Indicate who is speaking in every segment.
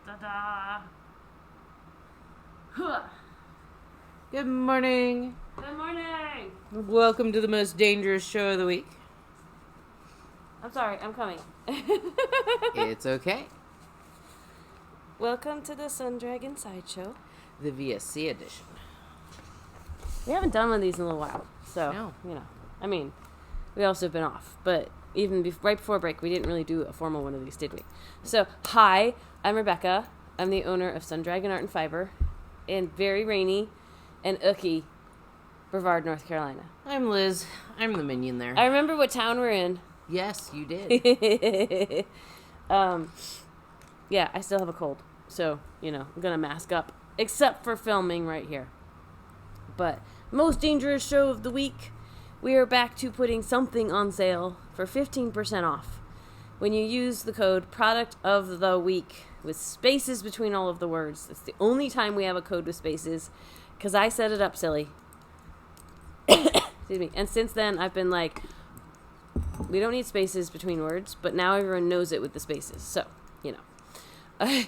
Speaker 1: Da-da. Huh.
Speaker 2: Good morning.
Speaker 1: Good morning.
Speaker 2: Welcome to the most dangerous show of the week.
Speaker 1: I'm sorry, I'm coming.
Speaker 2: It's okay.
Speaker 1: Welcome to the Sun Dragon Sideshow.
Speaker 2: The VSC edition.
Speaker 1: We haven't done one of these in a little while, so,
Speaker 2: No.
Speaker 1: you know. I mean, we also have been off, but even right before break, we didn't really do a formal one of these, did we? So, hi, I'm Rebecca. I'm the owner of Sun Dragon Art and Fiber in very rainy and icky Brevard, North Carolina.
Speaker 2: I'm Liz. I'm the minion there.
Speaker 1: I remember what town we're in.
Speaker 2: Yes, you did.
Speaker 1: Yeah, I still have a cold. So, you know, I'm going to mask up. Except for filming right here. But, most dangerous show of the week. We are back to putting something on sale for 15% off. When you use the code product of the week with spaces between all of the words. It's the only time we have a code with spaces. Because I set it up silly. Excuse me. And since then, I've been like, we don't need spaces between words. But now everyone knows it with the spaces. So, you know.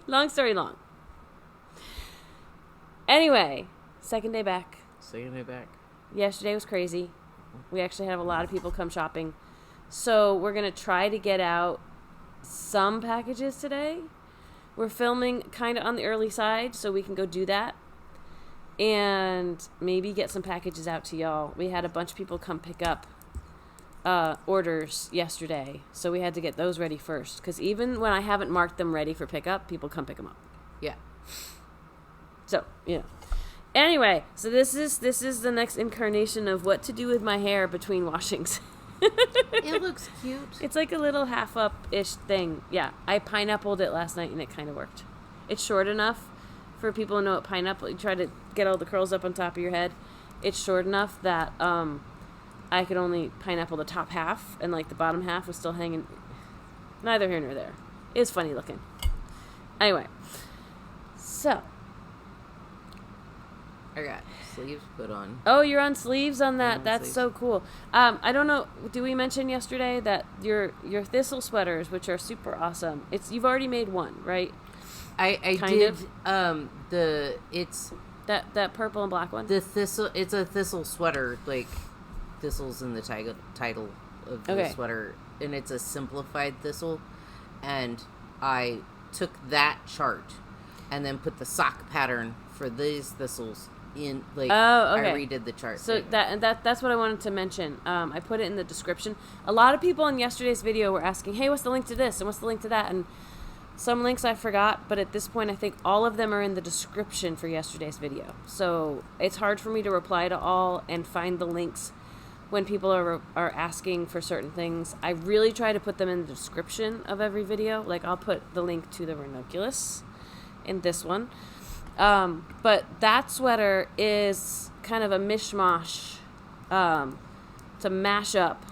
Speaker 1: Long story long. Anyway, second day back.
Speaker 2: Second day back.
Speaker 1: Yesterday was crazy. We actually have a lot of people come shopping. So we're going to try to get out some packages today. We're filming kind of on the early side, so we can go do that. And maybe get some packages out to y'all. We had a bunch of people come pick up orders yesterday, so we had to get those ready first. Because even when I haven't marked them ready for pickup, people come pick them up.
Speaker 2: Yeah.
Speaker 1: So, you know. Anyway, so this is the next incarnation of what to do with my hair between washings.
Speaker 2: It looks cute.
Speaker 1: It's like a little half-up-ish thing. Yeah, I pineappled it last night, and it kind of worked. It's short enough for people to know what pineapple... You try to get all the curls up on top of your head. It's short enough that I could only pineapple the top half, and like the bottom half was still hanging. Neither here nor there. It's funny looking. Anyway, so...
Speaker 2: I got sleeves put on.
Speaker 1: Oh, you're on sleeves on that.
Speaker 2: on
Speaker 1: That's
Speaker 2: sleeves.
Speaker 1: so cool. I don't know. Did we mention yesterday that your thistle sweaters, which are super awesome? You've already made one, right?
Speaker 2: I
Speaker 1: Kind
Speaker 2: did.
Speaker 1: of.
Speaker 2: It's
Speaker 1: That purple and black one.
Speaker 2: the thistle. It's a thistle sweater. Like thistles in the title of the
Speaker 1: Okay.
Speaker 2: sweater, and it's a simplified thistle. And I took that chart and then put the sock pattern for these thistles in. Like,
Speaker 1: Oh, okay.
Speaker 2: I redid the chart.
Speaker 1: So that's what I wanted to mention. I put it in the description. A lot of people in yesterday's video were asking, "Hey, what's the link to this and what's the link to that?" And some links I forgot, but at this point, I think all of them are in the description for yesterday's video. So it's hard for me to reply to all and find the links when people are asking for certain things. I really try to put them in the description of every video. Like, I'll put the link to the Ranunculus in this one. But that sweater is kind of a mishmash to mash up.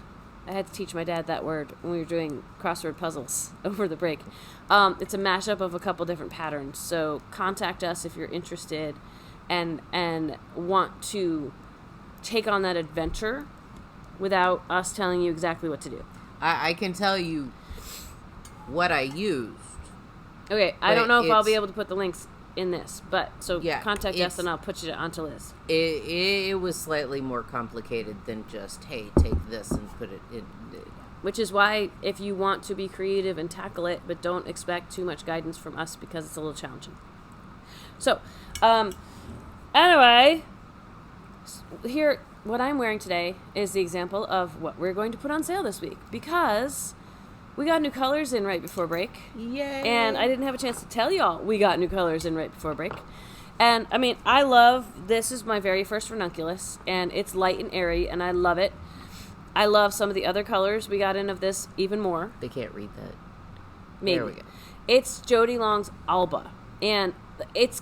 Speaker 1: I had to teach my dad that word when we were doing crossword puzzles over the break. It's a mashup of a couple different patterns. So contact us if you're interested and want to take on that adventure without us telling you exactly what to do.
Speaker 2: I can tell you what I used.
Speaker 1: Okay, I don't know if I'll be
Speaker 2: it's-
Speaker 1: able to put the links in this, but so
Speaker 2: Yeah,
Speaker 1: contact us
Speaker 2: it's-
Speaker 1: and I'll put you onto Liz.
Speaker 2: It was slightly more complicated than just, hey, take this and put it in.
Speaker 1: Which is why, if you want to be creative and tackle it, but don't expect too much guidance from us because it's a little challenging. So, anyway, here, what I'm wearing today is the example of what we're going to put on sale this week because we got new colors in right before break.
Speaker 2: Yay!
Speaker 1: And I didn't have a chance to tell y'all we got new colors in right before break. And, I mean, I love, this is my very first Ranunculus, and it's light and airy, and I love it. I love some of the other colors we got in of this even more.
Speaker 2: They can't read that.
Speaker 1: Maybe.
Speaker 2: There we go.
Speaker 1: It's Jody Long's Alba. And it's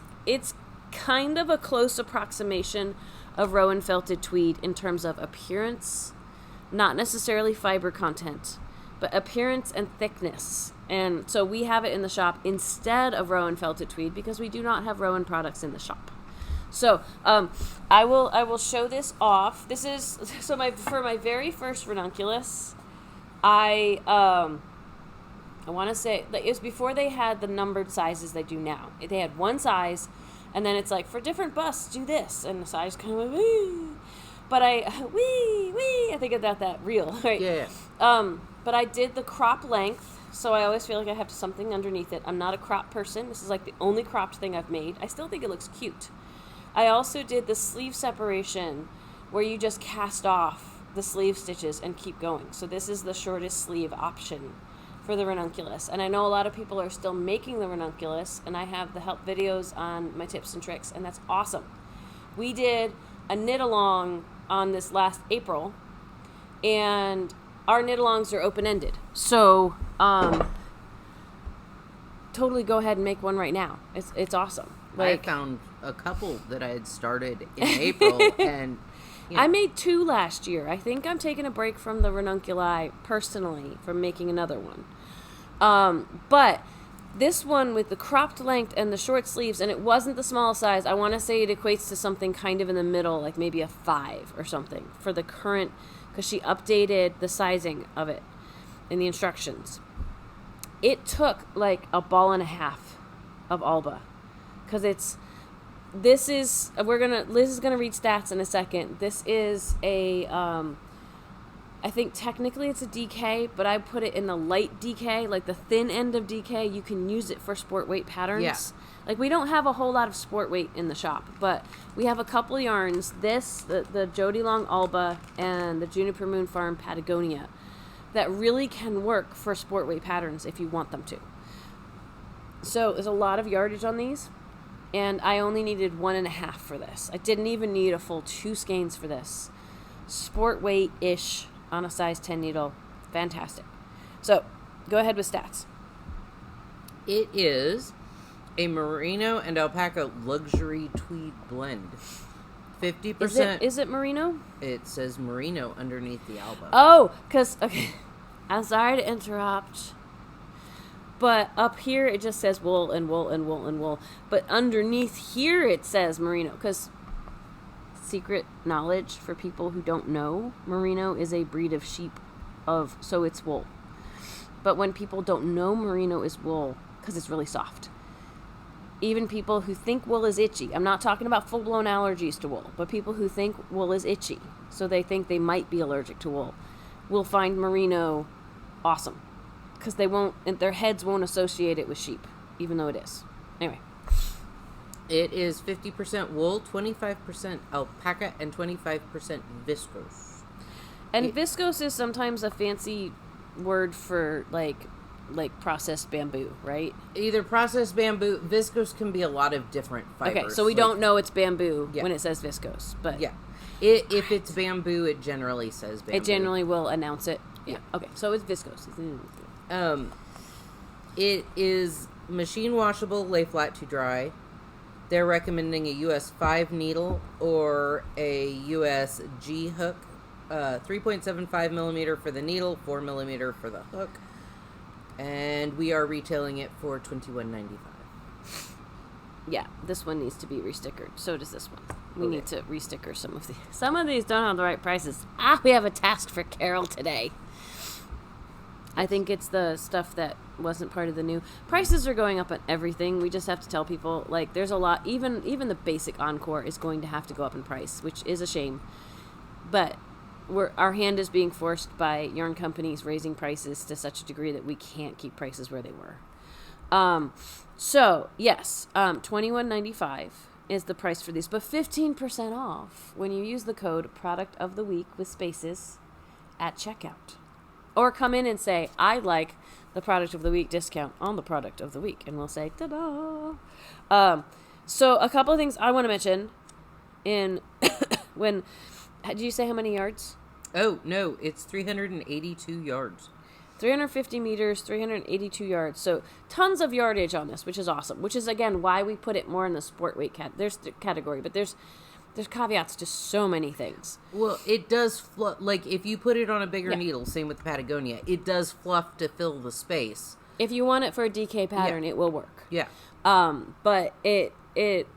Speaker 1: kind of a close approximation of Rowan felted tweed in terms of appearance, not necessarily fiber content, but appearance and thickness. And so we have it in the shop instead of Rowan felted tweed because we do not have Rowan products in the shop. So, I will show this off. This is for my very first Ranunculus. I I want to say, like, it was before they had the numbered sizes they do now. They had one size, and then it's like, for different busts, do this. And the size kind of went, wee. But I think about that reel, right?
Speaker 2: Yeah.
Speaker 1: But I did the crop length, so I always feel like I have something underneath it. I'm not a crop person. This is like the only cropped thing I've made. I still think it looks cute. I also did the sleeve separation, where you just cast off the sleeve stitches and keep going. So this is the shortest sleeve option for the Ranunculus. And I know a lot of people are still making the Ranunculus, and I have the help videos on my tips and tricks, and that's awesome. We did a knit along on this last April, and our knit alongs are open-ended. So totally go ahead and make one right now. It's awesome.
Speaker 2: I found a couple that I had started in April, and
Speaker 1: I made 2 last year. I think I'm taking a break from the Ranunculi personally from making another one. But this one with the cropped length and the short sleeves, and it wasn't the small size. I want to say it equates to something kind of in the middle, like maybe a 5 or something for the current, because she updated the sizing of it in the instructions. It took like a ball and a half of Alba, because Liz is gonna read stats in a second. This is a I think technically it's a DK, but I put it in the light DK, like the thin end of DK. You can use it for sport weight patterns.
Speaker 2: Yeah.
Speaker 1: Like, we don't have a whole lot of sport weight in the shop, but we have a couple yarns. The Jody Long Alba and the Juniper Moon Farm Patagonia that really can work for sport weight patterns if you want them to. So there's a lot of yardage on these, and I only needed 1.5 for this. I didn't even need a full 2 skeins for this. Sport weight-ish on a size 10 needle. Fantastic. So, go ahead with stats.
Speaker 2: it is a merino and alpaca luxury tweed blend. 50%.
Speaker 1: Is it merino?
Speaker 2: It says merino underneath the Alba.
Speaker 1: Oh, because, okay, I'm sorry to interrupt, but up here it just says wool and wool and wool and wool. But underneath here it says merino, because secret knowledge for people who don't know, merino is a breed of sheep, so it's wool. But when people don't know merino is wool, because it's really soft. Even people who think wool is itchy. I'm not talking about full-blown allergies to wool, but people who think wool is itchy, so they think they might be allergic to wool, will find merino awesome, because their heads won't associate it with sheep, even though it is. Anyway.
Speaker 2: It is 50% wool, 25% alpaca, and 25% viscose.
Speaker 1: And viscose is sometimes a fancy word for like processed bamboo, right?
Speaker 2: Either processed bamboo, viscose can be a lot of different fibers.
Speaker 1: Okay, so we don't know it's bamboo when it says viscose, but
Speaker 2: yeah, if it's bamboo, it generally says bamboo.
Speaker 1: It generally will announce it. Yeah. Okay, so it's viscose.
Speaker 2: It is machine washable, lay flat to dry. They're recommending a US 5 needle or a US G hook, 3.75 millimeter for the needle, 4 millimeter for the hook. And we are retailing it for $21.95.
Speaker 1: Yeah, this one needs to be restickered. So does this one. We need to resticker some of these. Some of these don't have the right prices. We have a task for Carol today. I think it's the stuff that wasn't part of the new. Prices are going up on everything. We just have to tell people, like, there's a lot. Even the basic Encore is going to have to go up in price, which is a shame. But our hand is being forced by yarn companies raising prices to such a degree that we can't keep prices where they were. So yes, $21.95 is the price for these, but 15% off when you use the code Product of the Week with spaces at checkout, or come in and say I like the Product of the Week discount on the Product of the Week, and we'll say ta-da. So a couple of things I want to mention in when. Did you say how many yards?
Speaker 2: Oh, no, it's 382 yards.
Speaker 1: 350 meters, 382 yards. So tons of yardage on this, which is awesome. Which is, again, why we put it more in the sport weight category. But there's caveats to so many things.
Speaker 2: Well, it does, like, if you put it on a bigger needle, same with the Patagonia, it does fluff to fill the space.
Speaker 1: If you want it for a DK pattern, it will work.
Speaker 2: Yeah.
Speaker 1: But it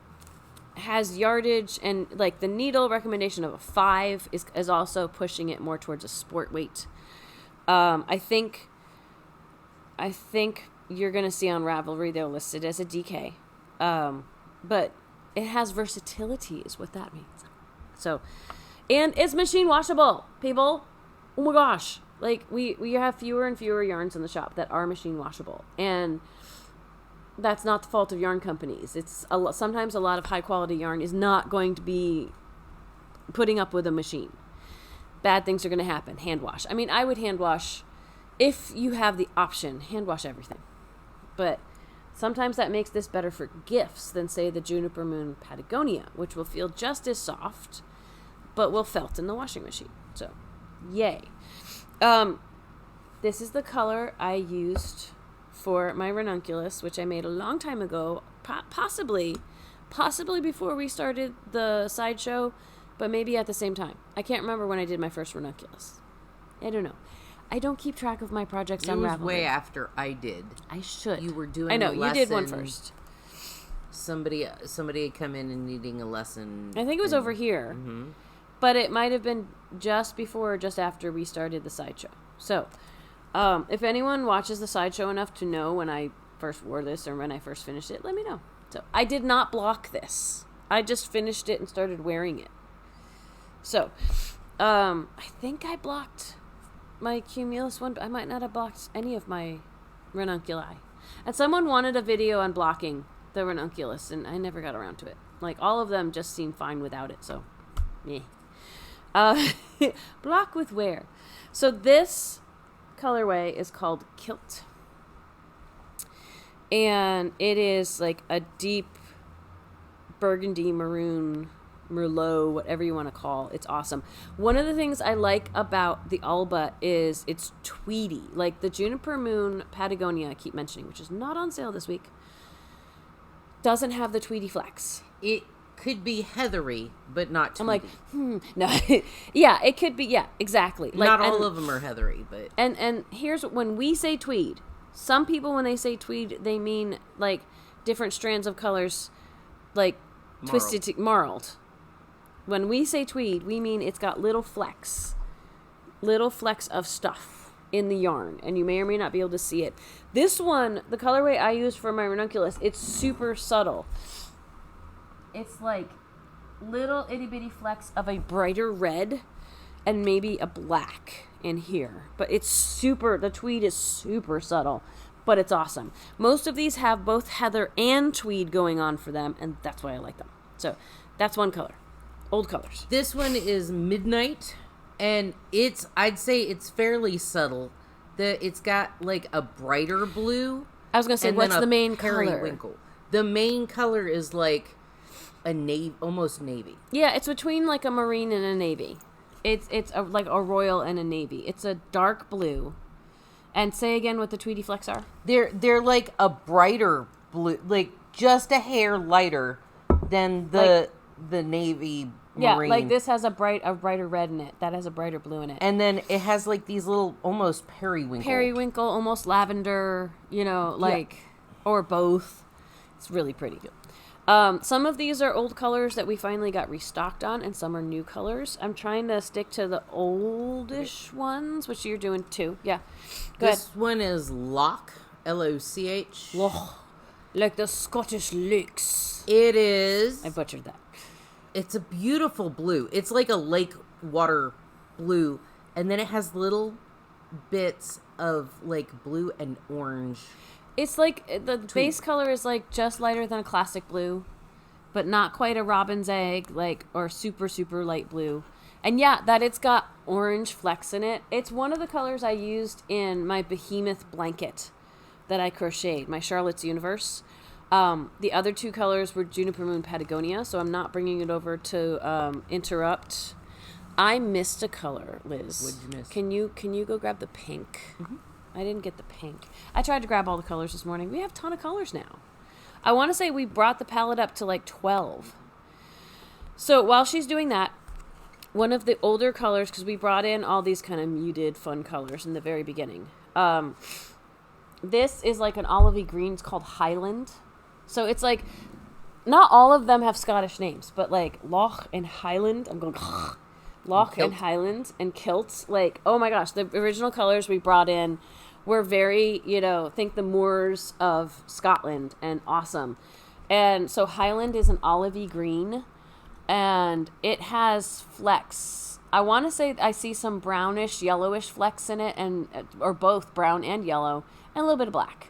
Speaker 1: has yardage, and like the needle recommendation of a 5 is also pushing it more towards a sport weight. I think I think you're going to see on Ravelry they're listed as a DK. But it has versatility is what that means. So, and it's machine washable, people. Oh my gosh. Like, we have fewer and fewer yarns in the shop that are machine washable. And that's not the fault of yarn companies. It's sometimes a lot of high quality yarn is not going to be putting up with a machine. Bad things are going to happen. Hand wash. I mean, I would hand wash if you have the option. Hand wash everything. But sometimes that makes this better for gifts than, say, the Juniper Moon Patagonia, which will feel just as soft, but will felt in the washing machine. So, yay. This is the color I used for my ranunculus, which I made a long time ago, possibly before we started the sideshow, but maybe at the same time. I can't remember when I did my first ranunculus. I don't know. I don't keep track of my projects on Ravelry.
Speaker 2: It was way after I did.
Speaker 1: I should.
Speaker 2: You were doing
Speaker 1: I know,
Speaker 2: a lesson.
Speaker 1: you did one first.
Speaker 2: Somebody had come in and needing a lesson.
Speaker 1: I think it was over here.
Speaker 2: Mm-hmm.
Speaker 1: But it might have been just before or just after we started the sideshow. So, if anyone watches the sideshow enough to know when I first wore this or when I first finished it, let me know. So, I did not block this. I just finished it and started wearing it. So, I think I blocked my cumulus one, but I might not have blocked any of my ranunculi. And someone wanted a video on blocking the ranunculus, and I never got around to it. Like, all of them just seem fine without it, so, meh. Block with wear. So this colorway is called Kilt. And it is like a deep burgundy, maroon, merlot, whatever you want to call. It's awesome. One of the things I like about the Alba is it's tweedy. Like the Juniper Moon Patagonia I keep mentioning, which is not on sale this week, doesn't have the tweedy flex.
Speaker 2: It could be heathery, but not tweedy.
Speaker 1: I'm like, no. Yeah, it could be, yeah, exactly. Like,
Speaker 2: not all of them are heathery, but... And
Speaker 1: here's, when we say tweed, some people when they say tweed, they mean, like, different strands of colors, like, twisted, marled. When we say tweed, we mean it's got little flecks of stuff in the yarn, and you may or may not be able to see it. This one, the colorway I used for my ranunculus, it's super subtle. It's like little itty bitty flecks of a brighter red and maybe a black in here. But the tweed is super subtle, but it's awesome. Most of these have both heather and tweed going on for them, and that's why I like them. So that's one color. Old colors.
Speaker 2: This one is Midnight, and I'd say it's fairly subtle. It's got like a brighter blue.
Speaker 1: I was going to say, what's the main color?
Speaker 2: Periwinkle. The main color is like a navy, almost navy.
Speaker 1: Yeah, it's between like a marine and a navy. It's like a royal and a navy. It's a dark blue. And say again what the tweedy flecks are.
Speaker 2: They're like a brighter blue, like just a hair lighter than the navy marine.
Speaker 1: Yeah, like this has a brighter red in it. That has a brighter blue in it.
Speaker 2: And then it has like these little almost periwinkle,
Speaker 1: almost lavender, or both. It's really pretty. Some of these are old colors that we finally got restocked on, and some are new colors. I'm trying to stick to the oldish ones, which you're doing too. Yeah.
Speaker 2: This one is Loch, L-O-C-H.
Speaker 1: Loch. Like the Scottish lakes.
Speaker 2: It is.
Speaker 1: I butchered that.
Speaker 2: It's a beautiful blue. It's like a lake water blue, and then it has little bits of like blue and orange.
Speaker 1: It's like the base color is like just lighter than a classic blue, but not quite a robin's egg, or super, super light blue. And yeah, that it's got orange flecks in it. It's one of the colors I used in my behemoth blanket that I crocheted, my Charlotte's Universe. The other two colors were Juniper Moon Patagonia, so I'm not bringing it over to interrupt. I missed a color, Liz.
Speaker 2: What'd you miss?
Speaker 1: Can you go grab the pink?
Speaker 2: Mm-hmm.
Speaker 1: I didn't get the pink. I tried to grab all the colors this morning. We have a ton of colors now. I want to say we brought the palette up to like 12. So while she's doing that, one of the older colors, because we brought in all these kind of muted, fun colors in the very beginning. This is like an olivey green. It's called Highland. So it's like, not all of them have Scottish names, but like Loch and Highland. I'm going, Loch and Highland and Kilt. Like, oh my gosh, the original colors we brought in We're very, think the moors of Scotland and awesome. And so Highland is an olivey green, and it has flecks. I want to say I see some brownish, yellowish flecks in it, or both brown and yellow, and a little bit of black.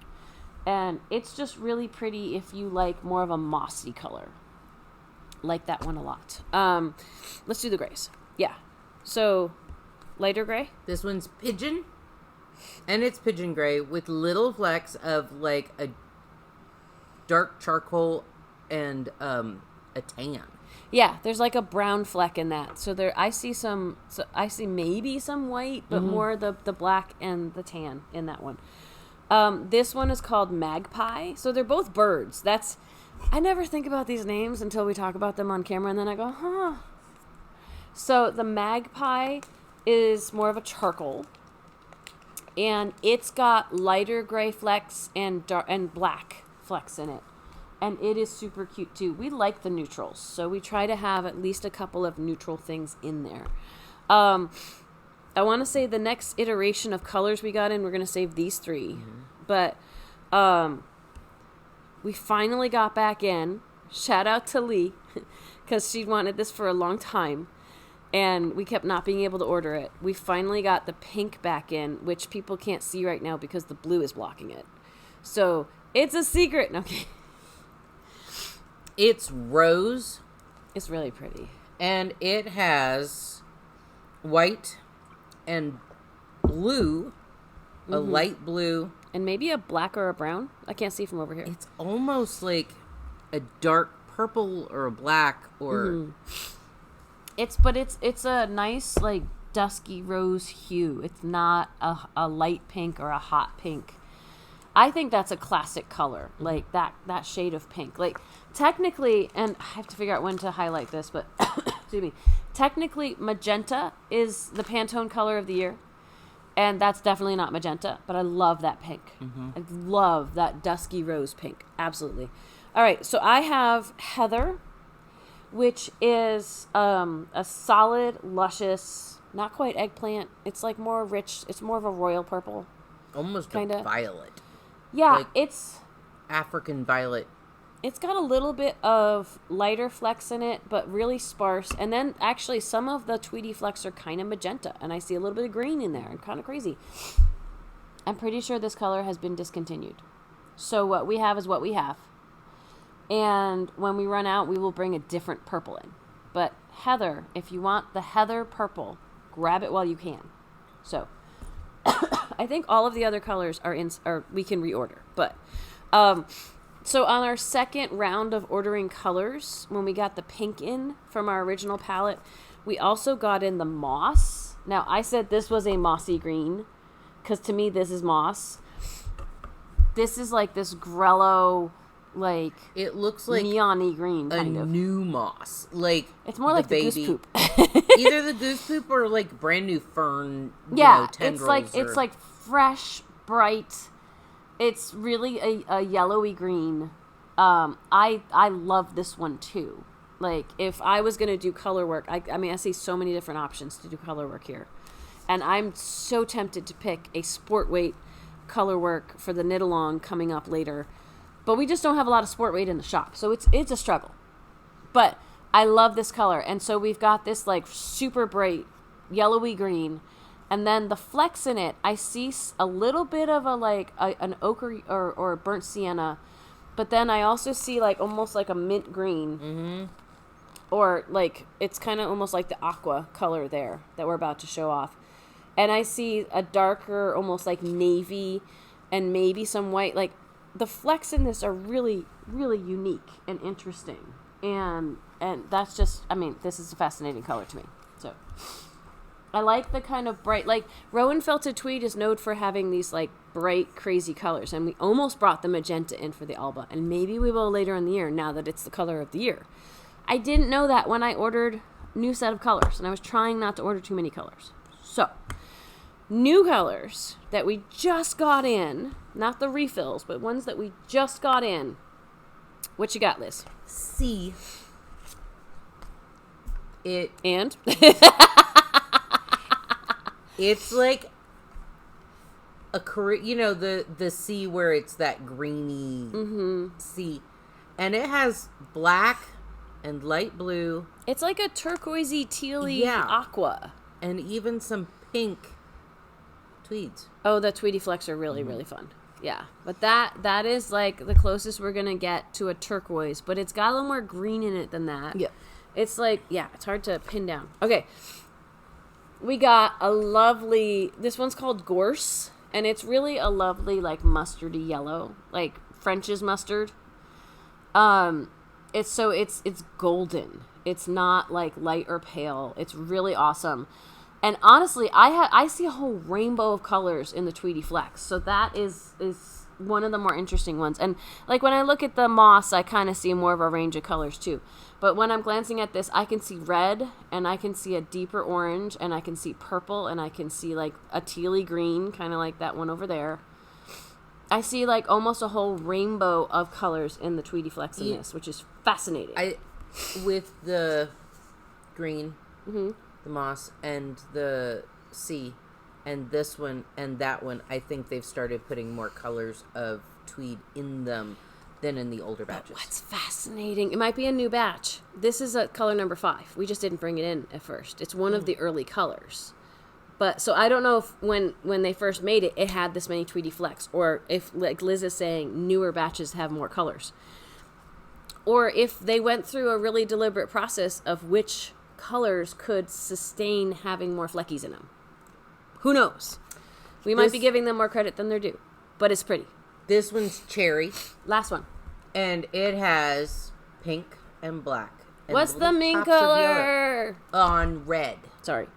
Speaker 1: And it's just really pretty if you like more of a mossy color. Like that one a lot. Let's do the grays. Yeah. So, lighter gray?
Speaker 2: This one's pigeon. And it's pigeon gray with little flecks of like a dark charcoal and a tan.
Speaker 1: Yeah, there's like a brown fleck in that. So I see maybe some white, but more the black and the tan in that one. This one is called Magpie. So they're both birds. I never think about these names until we talk about them on camera, and then I go, huh. So the Magpie is more of a charcoal, and it's got lighter gray flecks and black flecks in it. And it is super cute too. We like the neutrals, so we try to have at least a couple of neutral things in there. I want to say the next iteration of colors we got in, we're going to save these three. But we finally got back in. Shout out to Lee, because she wanted this for a long time, and we kept not being able to order it. We finally got the pink back in, which people can't see right now because the blue is blocking it. So it's a secret. Okay.
Speaker 2: It's rose.
Speaker 1: It's really pretty.
Speaker 2: And it has white and blue, a light blue.
Speaker 1: And maybe a black or a brown. I can't see from over here.
Speaker 2: It's almost like a dark purple or a black or...
Speaker 1: It's a nice, like, dusky rose hue. It's not a light pink or a hot pink. I think that's a classic color, like that shade of pink. Like, technically, and I have to figure out when to highlight this, but excuse me. Technically, magenta is the Pantone color of the year, and that's definitely not magenta, but I love that pink. I love that dusky rose pink. Absolutely. All right, so I have Heather, which is a solid, luscious, not quite eggplant. It's like more rich. It's more of a royal purple.
Speaker 2: Almost
Speaker 1: kinda.
Speaker 2: a violet.
Speaker 1: Yeah,
Speaker 2: like
Speaker 1: it's...
Speaker 2: African violet.
Speaker 1: It's got a little bit of lighter flecks in it, but really sparse. And then, actually, some of the Tweety flecks are kind of magenta. And I see a little bit of green in there. Kind of crazy. I'm pretty sure this color has been discontinued. So what we have is what we have. And when we run out, we will bring a different purple in. But Heather, if you want the Heather purple, grab it while you can. So... I think all of the other colors are we can reorder. But, so on our second round of ordering colors, when we got the pink in from our original palette, we also got in the moss. Now, I said this was a mossy green, because to me, this is moss. This is like this grello, like...
Speaker 2: It looks like...
Speaker 1: neon-y green, kind of.
Speaker 2: new moss. Like,
Speaker 1: it's more like the goose poop.
Speaker 2: Either the goose poop or like brand new fern.
Speaker 1: Tendrils it's like fresh, bright. It's really a yellowy green. I love this one too. Like, if I was gonna do color work, I see so many different options to do color work here, and I'm so tempted to pick a sport weight color work for the knit along coming up later, but we just don't have a lot of sport weight in the shop, so it's a struggle. But I love this color. And so we've got this like super bright yellowy green. And then the flecks in it, I see a little bit of an ochre or burnt sienna. But then I also see like almost like a mint green. Or like, it's kind of almost like the aqua color there that we're about to show off. And I see a darker, almost like navy and maybe some white. Like, the flecks in this are really, really unique and interesting. And that's just, this is a fascinating color to me. So, I like the kind of bright, like, Rowan Felted Tweed is known for having these, like, bright, crazy colors. And we almost brought the magenta in for the Alba. And maybe we will later in the year, now that it's the color of the year. I didn't know that when I ordered new set of colors. And I was trying not to order too many colors. So, new colors that we just got in, not the refills, but ones that we just got in. What you got, Liz?
Speaker 2: C. It's like the sea where it's that greeny
Speaker 1: Mm-hmm.
Speaker 2: sea, and it has black and light blue.
Speaker 1: It's like a turquoisey, tealy aqua.
Speaker 2: And even some pink tweeds.
Speaker 1: Oh, the Tweety Flecks are really, really fun. Yeah. But that is like the closest we're going to get to a turquoise. But it's got a little more green in it than that.
Speaker 2: Yeah.
Speaker 1: It's like, it's hard to pin down. Okay. We got a lovely, this one's called Gorse. And it's really a lovely, like, mustardy yellow. Like, French's mustard. It's golden. It's not, like, light or pale. It's really awesome. And honestly, I see a whole rainbow of colors in the Tweety Flex. So that is one of the more interesting ones. And, like, when I look at the moss, I kind of see more of a range of colors, too. But when I'm glancing at this, I can see red, and I can see a deeper orange, and I can see purple, and I can see, like, a tealy green, kind of like that one over there. I see, like, almost a whole rainbow of colors in the Tweety Flex in this, which is fascinating.
Speaker 2: With the green,
Speaker 1: Mm-hmm.
Speaker 2: the moss, and the sea, and this one, and that one, I think they've started putting more colors of tweed in them than in the older batches.
Speaker 1: What's fascinating, it might be a new batch. This is a color number 5. We just didn't bring it in at first. It's one of the early colors. But, so I don't know if when they first made it, it had this many Tweety Flecks, or if, like Liz is saying, newer batches have more colors. Or if they went through a really deliberate process of which colors could sustain having more fleckies in them. Who knows? We might be giving them more credit than they're due. But it's pretty.
Speaker 2: This one's cherry.
Speaker 1: Last one.
Speaker 2: And it has pink and black. And
Speaker 1: What's the
Speaker 2: little
Speaker 1: main
Speaker 2: pops of
Speaker 1: color?
Speaker 2: yellow on red.
Speaker 1: Sorry.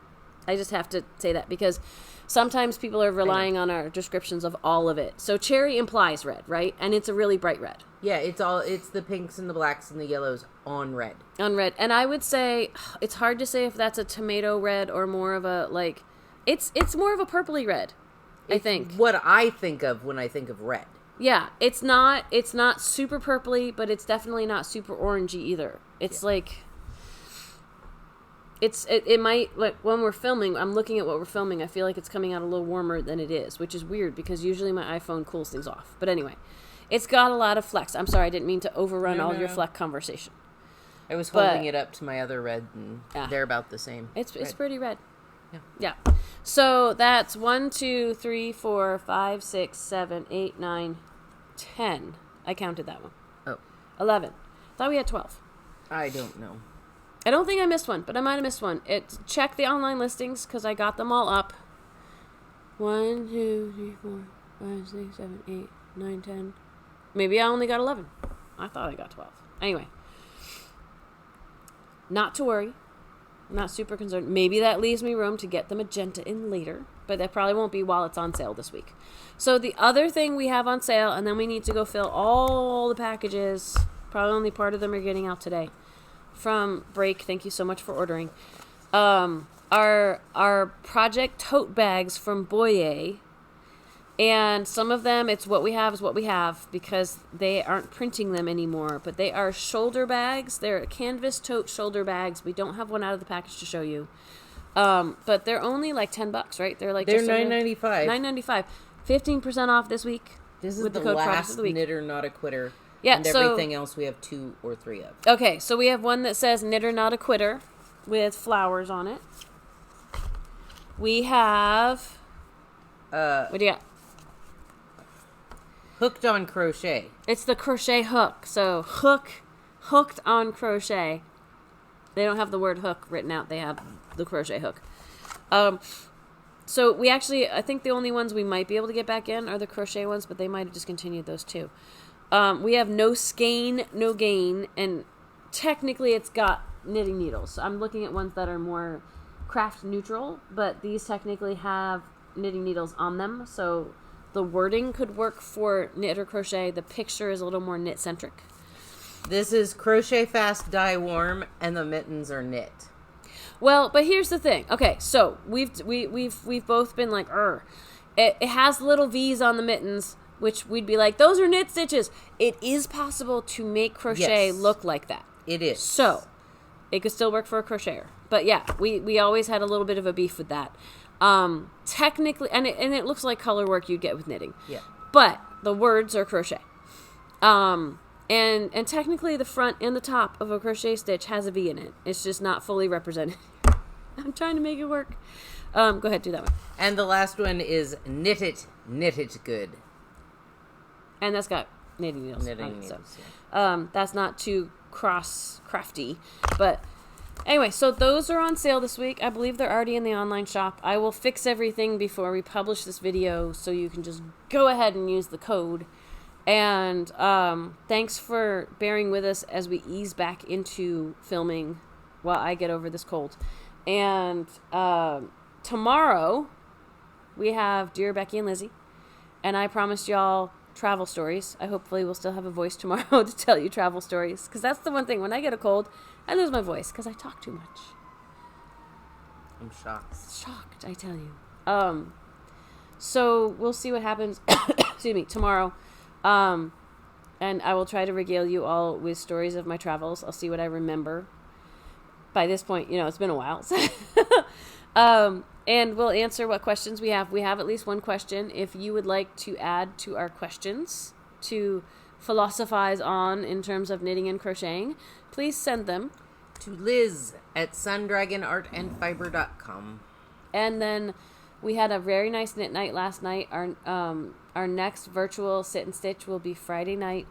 Speaker 1: I just have to say that because sometimes people are relying on our descriptions of all of it. So cherry implies red, right? And it's a really bright red.
Speaker 2: Yeah, it's the pinks and the blacks and the yellows on red.
Speaker 1: On red. And I would say, it's hard to say if that's a tomato red or more of a, like, it's more of a purpley red, I think.
Speaker 2: What I think of when I think of red.
Speaker 1: Yeah, it's not super purpley, but it's definitely not super orangey either. It's like, it might, like, when we're filming, I'm looking at what we're filming, I feel like it's coming out a little warmer than it is, which is weird because usually my iPhone cools things off. But anyway, it's got a lot of flex. I'm sorry, I didn't mean to overrun your fleck conversation.
Speaker 2: I was holding it up to my other red, and they're about the same.
Speaker 1: It's pretty red.
Speaker 2: Yeah.
Speaker 1: So that's 1, 2, 3, 4, 5, 6, 7, 8, 9, 10. I counted that one.
Speaker 2: Oh.
Speaker 1: 11. Thought we had 12.
Speaker 2: I don't know.
Speaker 1: I don't think I missed one, but I might have missed one. Check the online listings because I got them all up. 1, 2, 3, 4, 5, 6, 7, 8, 9, 10. Maybe I only got 11. I thought I got 12. Anyway. Not to worry. I'm not super concerned. Maybe that leaves me room to get the magenta in later, but that probably won't be while it's on sale this week. So the other thing we have on sale, and then we need to go fill all the packages. Probably only part of them are getting out today. From Break, thank you so much for ordering. Our project tote bags from Boye. And some of them, it's what we have is what we have because they aren't printing them anymore. But they are shoulder bags. They're canvas tote shoulder bags. We don't have one out of the package to show you. But they're only like $10, right? They're
Speaker 2: $9.95.
Speaker 1: $9.95. 15% off this week.
Speaker 2: This is
Speaker 1: with
Speaker 2: the
Speaker 1: code
Speaker 2: last
Speaker 1: of the week.
Speaker 2: Knitter Not a Quitter.
Speaker 1: Yeah,
Speaker 2: and everything else we have 2 or 3 of.
Speaker 1: Okay, so we have one that says Knitter Not a Quitter with flowers on it. We have... what do you got?
Speaker 2: Hooked on crochet.
Speaker 1: It's the crochet hook. So hooked on crochet. They don't have the word hook written out. They have the crochet hook. So we actually, I think the only ones we might be able to get back in are the crochet ones, but they might have discontinued those too. We have no skein, no gain, and technically it's got knitting needles. So I'm looking at ones that are more craft neutral, but these technically have knitting needles on them. So the wording could work for knit or crochet. The picture is a little more knit centric.
Speaker 2: This is crochet fast, dye warm, and the mittens are knit.
Speaker 1: Well, but here's the thing. Okay, so we've both been like, it has little V's on the mittens, which we'd be like, those are knit stitches. It is possible to make crochet look like that.
Speaker 2: It is.
Speaker 1: So it could still work for a crocheter. But yeah, we always had a little bit of a beef with that. Technically, and it looks like color work you'd get with knitting.
Speaker 2: Yeah.
Speaker 1: But the words are crochet. And technically the front and the top of a crochet stitch has a V in it. It's just not fully represented. I'm trying to make it work. Go ahead, do that one.
Speaker 2: And the last one is knit it good.
Speaker 1: And that's got knitting needles. That's not too crafty, but anyway, so those are on sale this week. I believe they're already in the online shop. I will fix everything before we publish this video, so you can just go ahead and use the code. And thanks for bearing with us as we ease back into filming while I get over this cold. And tomorrow we have Dear Becky and Lizzie, and I promised y'all travel stories. I hopefully will still have a voice tomorrow to tell you travel stories, because that's the one thing. When I get a cold, I lose my voice because I talk too much.
Speaker 2: I'm shocked.
Speaker 1: Shocked, I tell you. So we'll see what happens excuse me, tomorrow. And I will try to regale you all with stories of my travels. I'll see what I remember. By this point, it's been a while. And we'll answer what questions we have. We have at least one question. If you would like to add to our questions to philosophize on in terms of knitting and crocheting, please send them
Speaker 2: to Liz at sundragonartandfiber.com.
Speaker 1: And then we had a very nice knit night last night. Our next virtual sit and stitch will be Friday night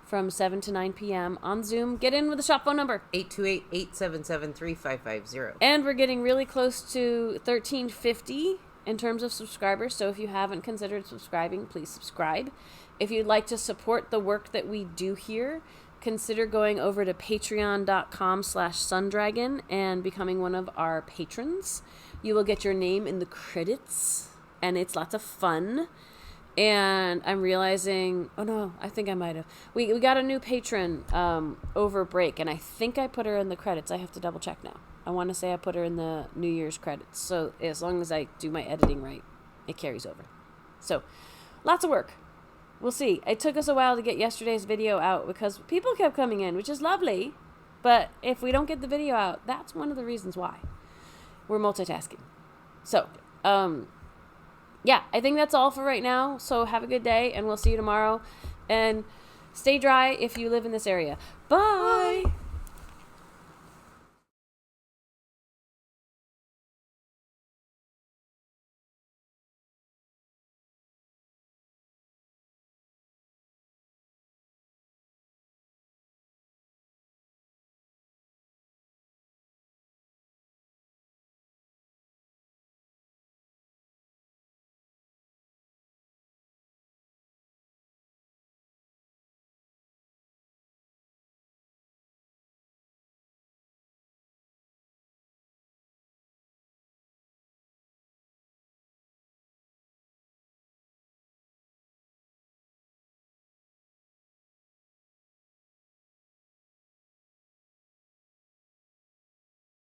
Speaker 1: from 7 to 9 p.m. on Zoom. Get in with the shop phone number.
Speaker 2: 828-877-3550.
Speaker 1: And we're getting really close to 1350 in terms of subscribers. So if you haven't considered subscribing, please subscribe. If you'd like to support the work that we do here, consider going over to patreon.com/sundragon and becoming one of our patrons. You will get your name in the credits, and it's lots of fun. And I'm realizing, oh no, I think I might have. We got a new patron over break, and I think I put her in the credits. I have to double check now. I want to say I put her in the New Year's credits. So as long as I do my editing right, it carries over. So lots of work. We'll see. It took us a while to get yesterday's video out because people kept coming in, which is lovely. But if we don't get the video out, that's one of the reasons why. We're multitasking. So, yeah, I think that's all for right now. So have a good day, and we'll see you tomorrow. And stay dry if you live in this area. Bye!